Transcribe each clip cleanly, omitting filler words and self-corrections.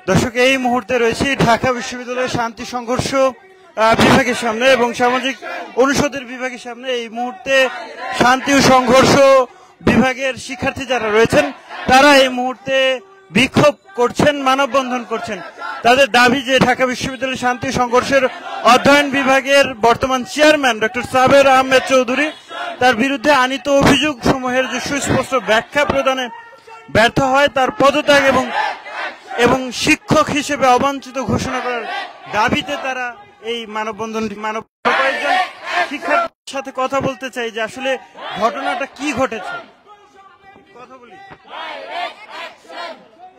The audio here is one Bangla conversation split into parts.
দর্শক, এই মুহূর্তে রয়েছে ঢাকা বিশ্ববিদ্যালয়ের শান্তি সংঘর্ষ বিভাগের সামনে এবং সামাজিক অনুষদের বিভাগের সামনে। এই মুহূর্তে শান্তি ও সংঘর্ষ বিভাগের শিক্ষার্থী যারা রয়েছেন তারা এই মুহূর্তে বিক্ষোভ করছেন, মানববন্ধন করছেন। তাদের দাবি যে ঢাকা বিশ্ববিদ্যালয়ের শান্তি সংঘর্ষের অধ্যয়ন বিভাগের বর্তমান চেয়ারম্যান ডক্টর সাবের আহমেদ চৌধুরী তার বিরুদ্ধে আনীত অভিযোগ সমূহের যে সুস্পষ্ট ব্যাখ্যা প্রদানে ব্যর্থ হয়, তার পদত্যাগ এবং শিক্ষক হিসেবে অবাঞ্ছিত ঘোষণা করার দাবিতে তারা এই মানববন্ধন। কয়েকজন শিক্ষার্থীর সাথে কথা বলতে চাই যে আসলে ঘটনাটা কি ঘটেছে। কথা বলি,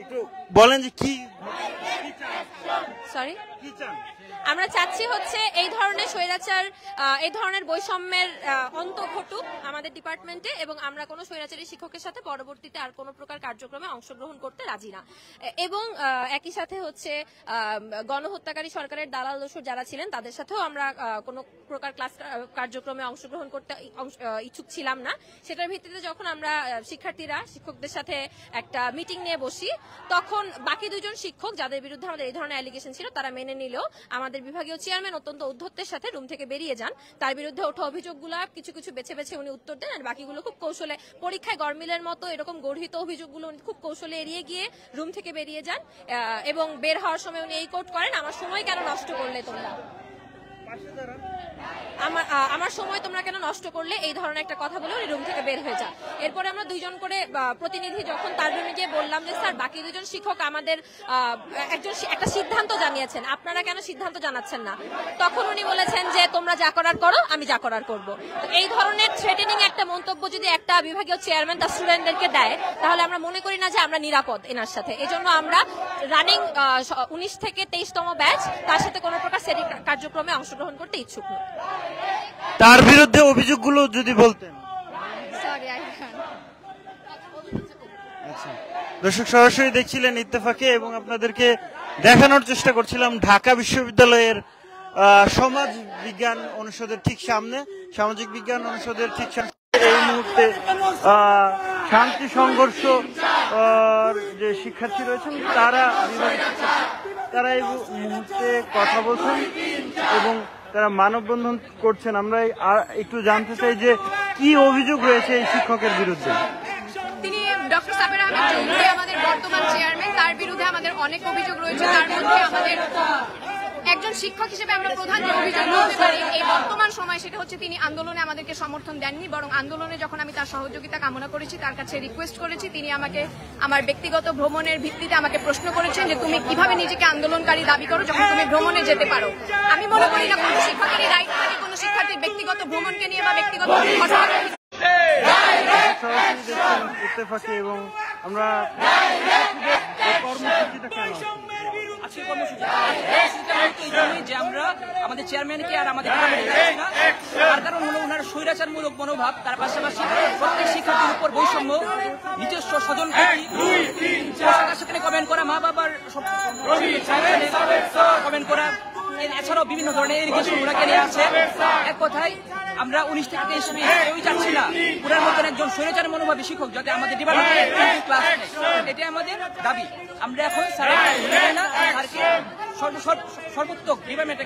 একটু বলেন যে কি সরি কি চান? আমরা চাচ্ছি হচ্ছে এই ধরনের স্বৈরাচার, এই ধরনের বৈষম্যের অন্ত ঘটুক আমাদের ডিপার্টমেন্টে, এবং আমরা কোনো স্বৈরাচারী শিক্ষকের সাথে পরবর্তীতে আর কোনো প্রকার কার্যক্রমে অংশগ্রহণ করতে রাজি না। এবং একই সাথে হচ্ছে গণহত্যাকারী সরকারের দালাল দস্যুর যারা ছিলেন তাদের সাথেও আমরা কোনো প্রকার ক্লাস কার্যক্রমে অংশগ্রহণ করতে ইচ্ছুক ছিলাম না। সেটার ভিত্তিতে যখন আমরা শিক্ষার্থীরা শিক্ষকদের সাথে একটা মিটিং নিয়ে বসি, তখন বাকি দুজন শিক্ষক যাদের বিরুদ্ধে আমাদের এই ধরনের অ্যালিগেশন ছিল তারা মেনে নিলেও আমাদের বিভাগীয় চেয়ারম্যান অত্যন্ত ঔদ্ধত্যের সাথে রুম থেকে বেরিয়ে যান। তার বিরুদ্ধে ওঠা অভিযোগগুলো কিছু কিছু বেছে বেছে উনি উত্তর দেন, আর বাকিগুলো খুব কৌশলে, পরীক্ষায় গরমিলের মতো এরকম গর্হিত অভিযোগগুলো উনি খুব কৌশলে এড়িয়ে গিয়ে রুম থেকে বেরিয়ে যান। এবং বের হওয়ার সময় উনি এই কোট করেন, আমার সময় কেন নষ্ট করলে তোমরা, আমার সময় তোমরা কেন নষ্ট করলে, এই ধরনের একটা কথা বলে উনি রুম থেকে বের হয়ে যান। এরপরে আমরা দুইজন করে প্রতিনিধি যখন তার রুমে গিয়ে বললাম যে স্যার বাকি দুজন শিক্ষক আমাদের একটা সিদ্ধান্ত জানিয়েছেন, আপনারা কেন সিদ্ধান্ত জানাচ্ছেন না, তখন উনি বলেছেন যে তোমরা যা করার করো, আমি যা করার করবো। তো এই ধরনের থ্রেটেনিং একটা মন্তব্য যদি একটা বিভাগীয় চেয়ারম্যান তার স্টুডেন্টদেরকে দেয়, তাহলে আমরা মনে করি না যে আমরা নিরাপদ এনার সাথে। এজন্য আমরা রানিং 19 থেকে 23তম ব্যাচ, তার সাথে কোনো প্রকার সেটি কার্যক্রমে অংশগ্রহণ করতে ইচ্ছুক নই। তার বিরুদ্ধে অভিযোগগুলো যদি বলতেন। দর্শক, সরাসরি দেখছিলেন ইত্তেফাকে এবং আপনাদেরকে দেখানোর চেষ্টা করছিলাম ঢাকা বিশ্ববিদ্যালয়ের সমাজ বিজ্ঞান অনুষদের ঠিক সামনে, সামাজিক বিজ্ঞান অনুষদের ঠিক সামনে এই মুহূর্তে শান্তি সংঘর্ষ যে শিক্ষার্থী রয়েছেন তারা এই মুহূর্তে কথা বলছেন এবং তারা মানববন্ধন করছেন। আমরা একটু জানতে চাই যে কি অভিযোগ রয়েছে এই শিক্ষকের বিরুদ্ধে। তিনি ডক্টর সাবের আহমেদ চৌধুরী আমাদের বর্তমান চেয়ারম্যান, তার বিরুদ্ধে আমাদের অনেক অভিযোগ রয়েছে। তার মধ্যে আমাদের একজন শিক্ষক হিসেবে আমরা প্রধান যে অভিযোগ করতে পারি এই বর্তমান সময়, সেটা হচ্ছে তিনি আন্দোলনে আমাদেরকে সমর্থন দেননি, বরং আন্দোলনে যখন আমি তার সহযোগিতা কামনা করেছি, তার কাছে রিকোয়েস্ট করেছি, তিনি আমাকে আমার ব্যক্তিগত ভ্রমণের ভিত্তিতে আমাকে প্রশ্ন করেছেন যে তুমি কিভাবে নিজেকে আন্দোলনকারী দাবি করো যখন তুমি ভ্রমণে যেতে পারো। আমি মনে করি না কোনো শিক্ষকেরই রাইট থাকে কোনো শিক্ষার্থীর ব্যক্তিগত ভ্রমণকে নিয়ে বা ব্যক্তিগত ইত্তেফাকে এবং আমরা কর্মসূচিটা কেন আজকের কর্মসূচি এই জন্যই যে আমরা আমাদের চেয়ারম্যানকে আর আমাদের তার কারণ হলো ওনার স্বৈরাচারমূলক মনোভাব, তার পাশাপাশি প্রত্যেক শিক্ষার্থীর উপর বৈষম্য, নিজস্ব স্বজন সেখানে কমেন্ট করা, মা বাবার কমেন্ট করা, এছাড়াও বিভিন্ন ধরনের এরিগেশন ওনাকে নিয়ে আছে। এক কথায় আমরা 19 থেকে 23 কেউই চাচ্ছি না ওনার মতন একজন স্বৈরাচার মনোভাবী শিক্ষক যাতে আমাদের ডিপার্টমেন্টে ক্লাস নেয়, এটাই আমাদের দাবি। আমরা এখন স্যারকে সর্বোত্তক ডিপার্টমেন্টে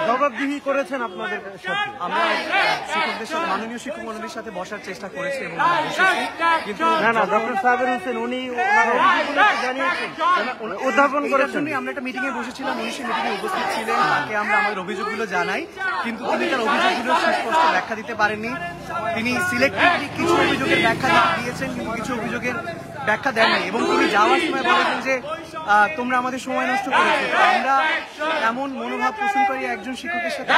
জবাবদিহি করেছেন আপনাদের সাথে। আমরা শিক্ষকদের সাথে, মাননীয় শিক্ষক মন্ডলীর সাথে বসার চেষ্টা করেছি এবং কিন্তু ডক্টর সাবের হোসেন উনি উদ্ভাবন করেছেন। আমরা একটা মিটিং এ বসেছিলাম, উনি সেই মিটিং এ উপস্থিত ছিলেন, তাকে আমরা আমাদের অভিযোগগুলো জানাই, কিন্তু তিনি তার অভিযোগগুলো সুস্পষ্ট ব্যাখ্যা দিতে পারেননি। তিনি সিলেক্টিভলি কিছু অভিযোগের ব্যাখ্যা দিয়েছেন, কিন্তু কিছু অভিযোগের ব্যাখ্যা দেননি এবং তিনি যাওয়ার সময় বলেছেন যে তোমরা আমাদের সময় নষ্ট করেছো। আমরা এমন মনোভাব পোষণকারী একজন শিক্ষকের সাথে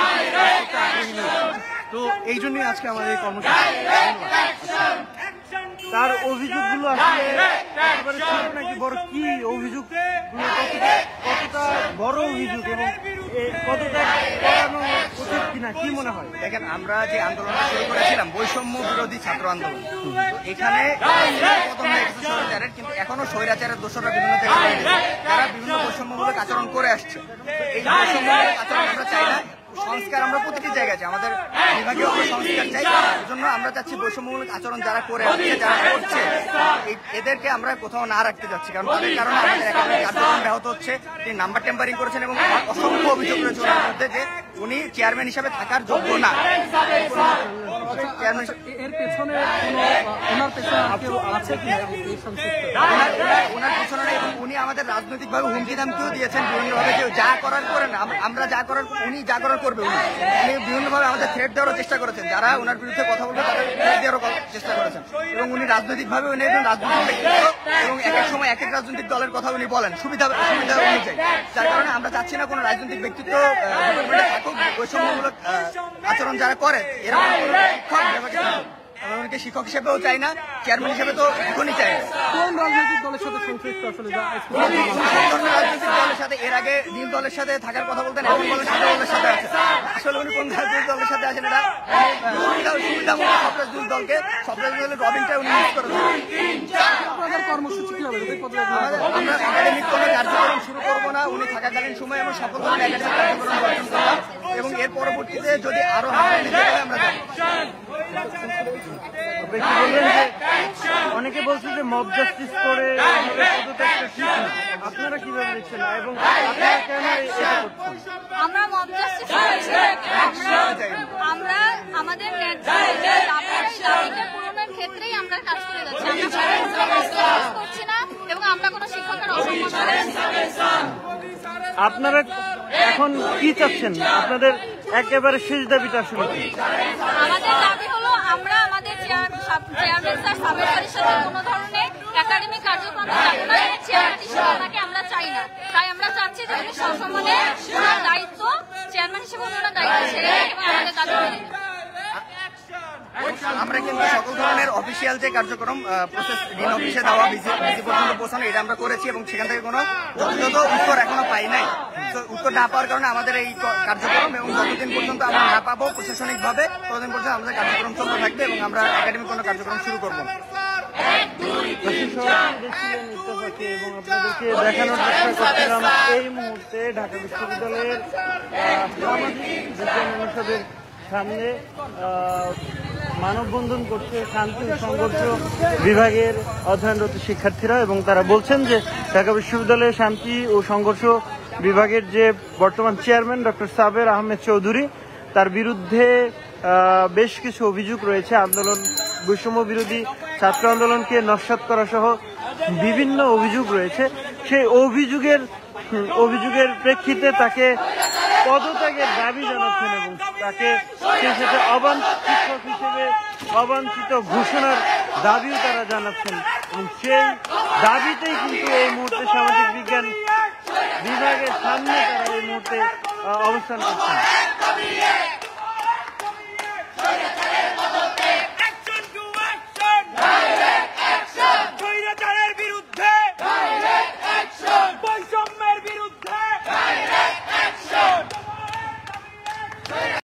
আগ্রহী নই, তো এই জন্যই আজকে আমাদের এই কর্মসূচি। তার অভিযোগগুলো আসলে ছোট নাকি বড়, কি অভিযোগ, কতটা বড় অভিযোগ এবং কতটা করানো উচিত কিনা কি মনে হয়? দেখেন, আমরা যে আন্দোলনটা শুরু করেছিলাম বৈষম্য বিরোধী ছাত্র আন্দোলন, এখানে কিন্তু এখনো স্বৈরাচারের দোষরা বিভিন্ন জায়গায় তারা বিভিন্ন বৈষম্যমূলক আচরণ করে আসছে। এই বৈষম্যমূলক আচরণ আমরা চাই না, সংস্কার আমরা প্রতিটি জায়গায় চাই, আমাদের বিভাগীয় সংস্কার চাই। এই জন্য আমরা চাচ্ছি বৈষম্যমূলক আচরণ যারা করে আসছে, যারা করছে, এদেরকে আমরা কোথাও না রাখতে চাচ্ছি, কারণ তাদের কারণে আমাদের একাডেমিক কার্যক্রম ব্যাহত হচ্ছে। তিনি নাম্বার টেম্পারিং করেছেন এবং অসংখ্য অভিযোগ রয়েছে ওনার মধ্যে যে উনি চেয়ারম্যান হিসাবে থাকার যোগ্য না। এর পেছনে ওনার পেছনে কেউ আছে কি ওনার পিছনে নেই। উনি আমাদের রাজনৈতিকভাবে হুমকি ধামকিও দিয়েছেন বিভিন্নভাবে, যে যা করার করেন, আমরা যা করার উনি যা করার করবে। উনি বিভিন্নভাবে আমাদের থ্রেট দেওয়ারও চেষ্টা করেছেন, যারা ওনার বিরুদ্ধে কথা বলবে তাদের থ্রেট দেওয়ারও চেষ্টা করেছেন। এবং উনি রাজনৈতিকভাবে উনি একজন রাজনৈতিক ব্যক্তিত্ব এবং এক এক সময় এক এক রাজনৈতিক দলের কথা উনি বলেন সুবিধা অনুযায়ী, যার কারণে আমরা চাচ্ছি না কোনো রাজনৈতিক ব্যক্তিত্ব থাকুক। বৈষম্যমূলক আচরণ যারা করে এরকম শিক্ষক বিভাগে থাকুক। আমরা উনিকে শিক্ষক হিসেবেও চাই না, চেয়ারম্যান হিসেবে তো এখনই চাই না। কোন রাজনৈতিক দলের সাথে সংশ্লিষ্ট আসলে রাজনৈতিক দলের সাথে এর আগে নীল দলের সাথে থাকার কথা বলতেন, এখন দলের সাথে আছে। আসলে উনি কোন রাজনৈতিক দলের সাথে আছেন এটা সুবিধামূলক সব রাজনৈতিক দলকে, সব রাজনৈতিক দলের রবিনটা উনি ইউজ করেছেন। কর্মসূচি কি হবে? আমরা একাডেমিক কোনো কার্যক্রম শুরু করবো না উনি থাকাকালীন সময়, আমরা সকল ধরনের একাডেমিক কার্যক্রম বর্জন করলাম এবং এর পরবর্তীতে যদি আরো আমরা অনেকে বলছে যে মব জাস্টিস করে পদত্যাগটা ঠিক না, আপনারা কিভাবে দেখছেন এবং আপনারা কেন এটা করছেন? আমরা মব জাস্টিস করেছি, আমরা আমাদের দাবিটা পূরণের ক্ষেত্রেই আমরা কাজ করে যাচ্ছি। আমরা করছি না এবং আমরা কোনো শিক্ষকের অসম্মান। আপনারা এখন কি চাচ্ছেন? আপনাদের একেবারে শেষ দাবিটা আসলে কি? আমাদের দাবি হলো আমরা আমাদের চেয়ারম্যান স্যার সাবের স্যারের সাথে কোনো ধরনের একাডেমিক কার্যক্রম যাবো না, চেয়ারম্যান হিসেবে ওনাকে আমরা চাই না। তাই আমরা চাচ্ছি যে উনি সসম্মানে ওনার দায়িত্ব চেয়ারম্যান হিসেবে ওনার দায়িত্ব ছেড়ে এবং আমাদের দাবি মেনে নেন। আমরা কিন্তু সকল ধরনের অফিসিয়াল যে কার্যক্রম প্রসেস ডিন অফিসে দেওয়া ভিসি পর্যন্ত পৌঁছানো এটা আমরা করেছি এবং সেখান থেকে কোনো যথাযথ উত্তর এখনো পাই নাই। তো উত্তর না পাওয়ার কারণে আমাদের এই কার্যক্রম এবং যতদিন পর্যন্ত আমরা না পাবো প্রশাসনিকভাবে ততদিন পর্যন্ত আমাদের কার্যক্রম চলতে থাকবে এবং আমরা একাডেমিক কোনো কার্যক্রম শুরু করবো না। এবং আপনাদেরকে দেখানোর চেষ্টা করছিলাম এই মুহূর্তে ঢাকা বিশ্ববিদ্যালয়ের সামাজিক বিজ্ঞান অনুষদের সামনে মানববন্ধন করছে শান্তি ও সংঘর্ষ বিভাগের অধ্যয়নরত শিক্ষার্থীরা এবং তারা বলছেন যে ঢাকা বিশ্ববিদ্যালয়ের শান্তি ও সংঘর্ষ বিভাগের যে বর্তমান চেয়ারম্যান ডক্টর সাবের আহমেদ চৌধুরী তার বিরুদ্ধে বেশ কিছু অভিযোগ রয়েছে। আন্দোলন বৈষম্য বিরোধী ছাত্র আন্দোলনকে নস্যাৎ করা সহ বিভিন্ন অভিযোগ রয়েছে। সেই অভিযোগের প্রেক্ষিতে তাকে পদত্যাগের দাবি জানাচ্ছেন এবং তাকে সেই সাথে শিক্ষক হিসেবে অবাঞ্ছিত ঘোষণার দাবিও তারা জানাচ্ছেন এবং সেই দাবিতেই কিন্তু এই মুহূর্তে সামাজিক বিজ্ঞান বিভাগের সামনে তারা এই মুহূর্তে অবস্থান করছেন।